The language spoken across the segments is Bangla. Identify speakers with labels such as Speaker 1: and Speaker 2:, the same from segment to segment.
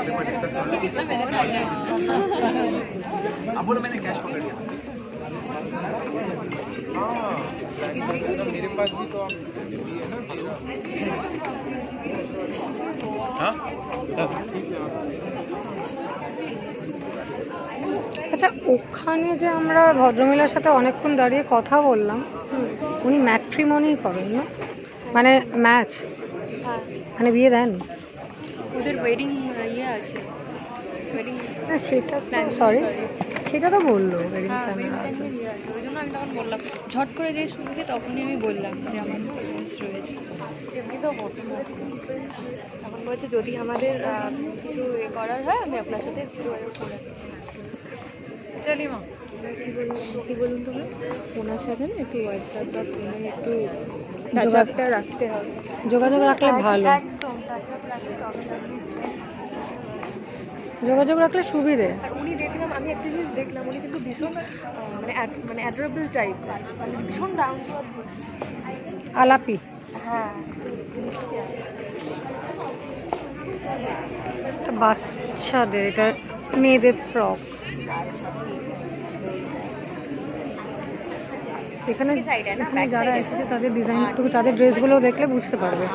Speaker 1: आगे कोई डिस्कस कर लो।
Speaker 2: कितना मैंने कर लिया।
Speaker 1: अब बोलो मैंने कैश पकड़ लिया। हाँ मेरे पास भी तो आप है ना हाँ
Speaker 3: আচ্ছা, ওখানে যে আমরা ভদ্রমহিলার সাথে অনেকক্ষণ দাঁড়িয়ে কথা বললাম, উনি ম্যাট্রিমনি করেন না, মানে ম্যাচ, মানে বিয়ে দেন?
Speaker 2: ওদের ওয়েডিং ইয়ে আছে, ওয়েডিং
Speaker 3: না সেটা সরি, সেটা তো বললো ওয়েডিং
Speaker 2: হ্যাঁ
Speaker 3: প্ল্যানার
Speaker 2: ওয়েডিং
Speaker 3: আছে।
Speaker 2: ইয়ে আছে, ওই জন্য আমি তখন বললাম, ঝট করে যে শুনছি তখনই আমি বললাম যে আমার ফ্রেন্ডস রয়েছে। এমনি তো তখন বলছে যদি আমাদের কিছু এ করার হয় আমি আপনার সাথে যোগাযোগ করে চলি মা। কী বলুন তুমি, ওনার সাথে না একটু হোয়াটসঅ্যাপ বা ফোনে একটু যোগাযোগটা রাখতে হবে,
Speaker 3: যোগাযোগ রাখলে ভালো,
Speaker 2: একদম
Speaker 3: যোগাযোগ রাখলে সুবিধে।
Speaker 2: আর উনি দেখলাম, আমি একটা জিনিস দেখলাম, উনি কিন্তু ভীষণ মানে অ্যাডোরেবল টাইপ, মানে ভীষণ ডাউন টু আর্থ।
Speaker 3: আলাপি।
Speaker 2: হ্যাঁ
Speaker 3: বাচ্চাদের, এটা মেয়েদের ফ্রক। এখানে এখানে যারা এসেছে তাদের ডিজাইন, তুমি তাদের ড্রেসগুলো দেখলে বুঝতে পারবে,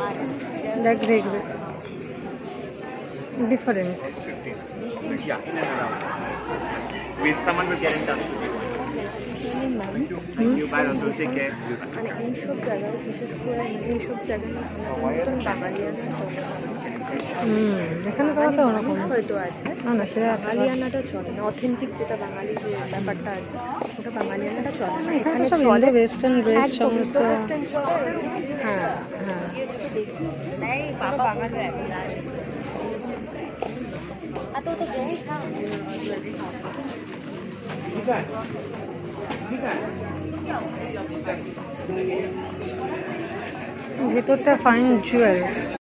Speaker 3: দেখবে different.
Speaker 1: Yeah, in and around. With someone will get in touch with you. Thank you. Bye. Also, take care.
Speaker 2: মানে এইসব জায়গায়, বিশেষ করে এইসব জায়গায় নতুন বাঙালি আছে,
Speaker 3: এখানে তো হয়তো ওরকম
Speaker 2: হয়তো আছে,
Speaker 3: না না, সে আছে,
Speaker 2: বাঙালিয়ানাটা চলে না, অথেন্টিক যেটা বাঙালি যে ব্যাপারটা আছে ওটা বাঙালিয়ানাটা চলে না।
Speaker 3: এখানে সব ইন্দো ওয়েস্টার্ন ড্রেস সমস্ত।
Speaker 2: ওয়েস্টার্ন চলে।
Speaker 3: হ্যাঁ হ্যাঁ,
Speaker 2: এই বাবা বাঙালি তো
Speaker 3: ভেতরটা ফাইন জুয়েলস।